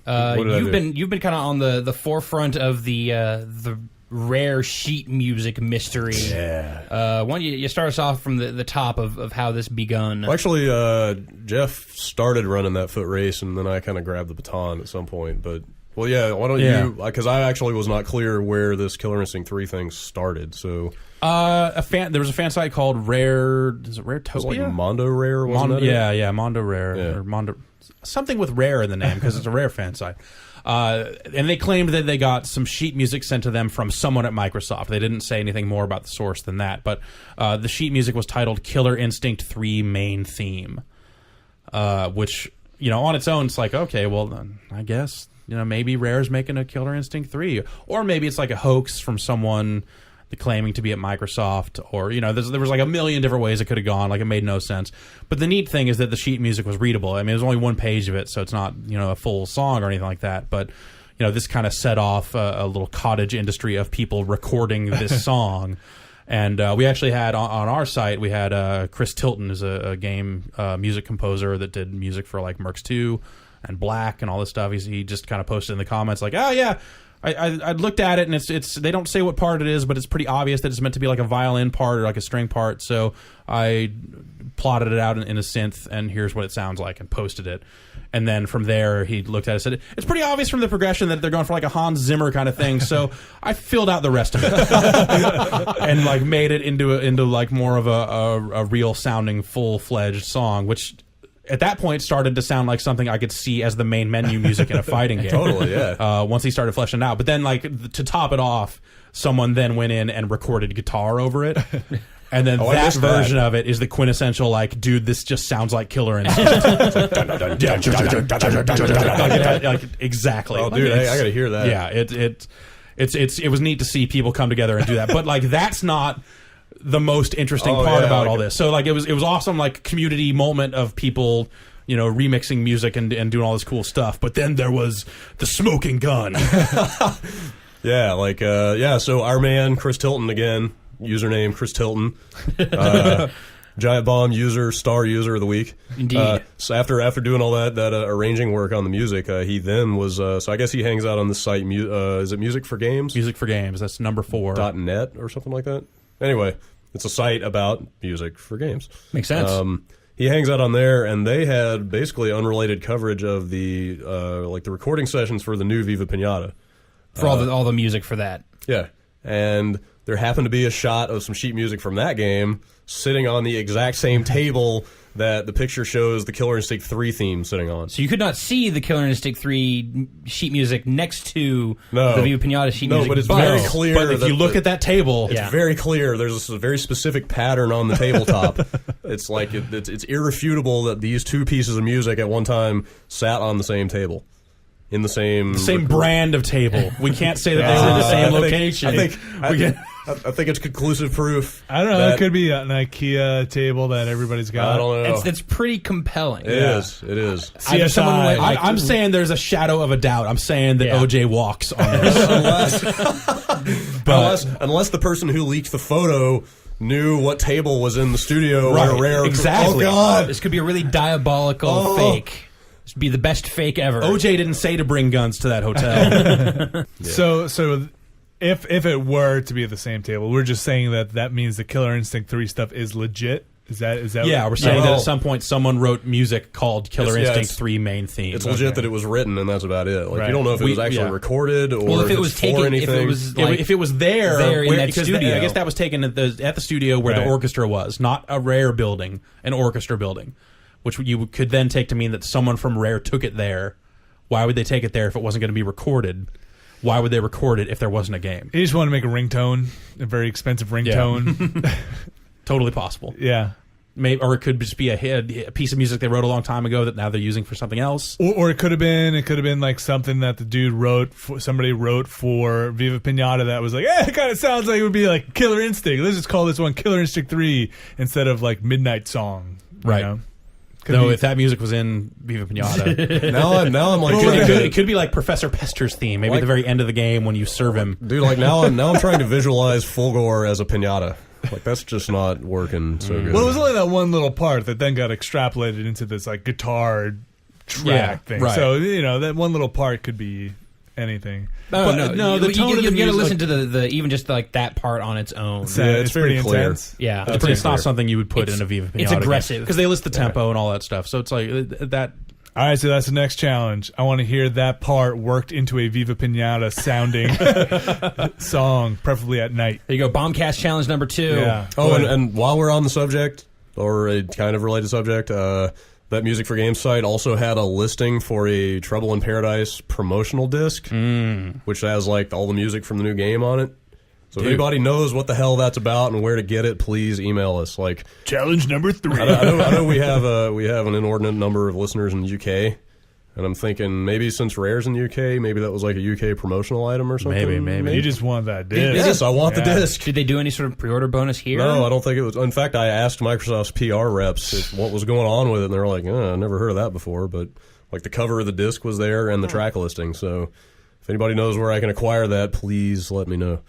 You've been kind of on the forefront of the Rare sheet music mystery. Yeah. Why don't you start us off from the top of how this begun? Well, actually, Jeff started running that foot race, and then I kind of grabbed the baton at some point. But, well, yeah, why don't you... Because I actually was not clear where this Killer Instinct 3 thing started, so... There was a fan site called Rare... Is it Raretopia? It was like Mondo Rare, wasn't it? Yeah, Mondo Rare. Yeah. Or Mondo... Something with Rare in the name, because it's a Rare fan site. And they claimed that they got some sheet music sent to them from someone at Microsoft. They didn't say anything more about the source than that. But the sheet music was titled Killer Instinct 3 Main Theme, which, on its own, it's like, okay, well, then I guess, maybe Rare's making a Killer Instinct 3. Or maybe it's like a hoax from someone claiming to be at Microsoft, or there was like a million different ways it could have gone. Like, it made no sense. But the neat thing is that the sheet music was readable. I mean, there's only one page of it, so it's not a full song or anything like that. But this kind of set off a little cottage industry of people recording this song. And we actually had on our site, we had Chris Tilton, who's a game music composer that did music for like Mercs 2 and Black and all this stuff. He just kind of posted in the comments like, oh yeah, I looked at it, and it's they don't say what part it is, but it's pretty obvious that it's meant to be like a violin part or like a string part. So I plotted it out in a synth, and here's what it sounds like, and posted it. And then from there, he looked at it and said, it's pretty obvious from the progression that they're going for like a Hans Zimmer kind of thing. So I filled out the rest of it and like made it into like more of a real sounding full-fledged song, which at that point started to sound like something I could see as the main menu music in a fighting game. Totally, yeah. Once he started fleshing it out. But then, like, to top it off, someone then went in and recorded guitar over it. And then that version of it is the quintessential, like, dude, this just sounds like Killer Instinct. Exactly. Oh, dude, I gotta hear that. Yeah, it was neat to see people come together and do that. But, like, that's not the most interesting part about all this. So like it was awesome, like community moment of people remixing music and doing all this cool stuff. But then there was the smoking gun. So our man Chris Tilton again, username Chris Tilton, Giant Bomb user, star user of the week. Indeed. So after doing all that arranging work on the music, he then was so I guess he hangs out on the site. Is it Music for Games? Music for Games. That's number 4. .net or something like that. Anyway, it's a site about music for games. Makes sense. He hangs out on there, and they had basically unrelated coverage of the the recording sessions for the new Viva Pinata. For all the music for that. Yeah. And there happened to be a shot of some sheet music from that game sitting on the exact same table that the picture shows the Killer Instinct 3 theme sitting on. So you could not see the Killer Instinct 3 sheet music next to the Viva Pinata sheet music. No, but it's very clear. But if you look at that table, it's very clear. There's a very specific pattern on the tabletop. It's like it's irrefutable that these two pieces of music at one time sat on the same table. In the same brand of table. We can't say that they were in the same location. I think it's conclusive proof. I don't know. It could be an IKEA table that everybody's got. I don't know. It's pretty compelling. It is. I'm saying there's a shadow of a doubt. I'm saying that OJ walks on this. unless the person who leaked the photo knew what table was in the studio. Right. Rare. Exactly. Oh, God. This could be a really diabolical fake. This would be the best fake ever. OJ didn't say to bring guns to that hotel. So if it were to be at the same table, we're just saying that means the Killer Instinct 3 stuff is legit. Is that? Yeah, we're saying that at some point someone wrote music called Killer Instinct 3 main theme. It's legit that it was written, and that's about it. Like, you don't know if it was actually recorded or if it was taken, anything. If it was there in that studio. I guess that was taken at the studio where the orchestra was, not a Rare building, an orchestra building, which you could then take to mean that someone from Rare took it there. Why would they take it there if it wasn't going to be recorded? Why would they record it if there wasn't a game? You just want to make a ringtone, a very expensive ringtone. Yeah. Totally possible. Yeah. Maybe, or it could just be a piece of music they wrote a long time ago that now they're using for something else. Or it could have been like something that the dude somebody wrote for Viva Pinata that was like, it kind of sounds like it would be like Killer Instinct. Let's just call this one Killer Instinct 3 instead of like Midnight Song. Right. You know? No, if that music was in Viva Pinata. now I'm like... it could be like Professor Pester's theme, maybe at the very end of the game when you serve him. Dude, like now I'm trying to visualize Fulgore as a pinata. Like, that's just not working so good. Well, it was only that one little part that then got extrapolated into this like guitar track thing. right. So that one little part could be anything. No, the tone of the you gotta music, listen to the even just like that part on its own. So it's very pretty clear. intense. Yeah, it's not something you would put in a Viva Pinata. It's aggressive because they list the tempo and all that stuff. So it's like that. All right, so that's the next challenge. I want to hear that part worked into a Viva Pinata sounding song, preferably at night. There you go. Bombcast challenge number 2. Yeah. Oh, and while we're on the subject, or a kind of related subject, that Music for Games site also had a listing for a Trouble in Paradise promotional disc, which has like all the music from the new game on it. So if anybody knows what the hell that's about and where to get it, please email us. Like Challenge number 3. I know we have an inordinate number of listeners in the UK. And I'm thinking maybe since Rare's in the UK, maybe that was like a UK promotional item or something. Maybe. You just want that disc. Yes, I want the disc. Did they do any sort of pre-order bonus here? No, I don't think it was. In fact, I asked Microsoft's PR reps what was going on with it, and they were like, I never heard of that before. But like the cover of the disc was there and the track listing. So if anybody knows where I can acquire that, please let me know.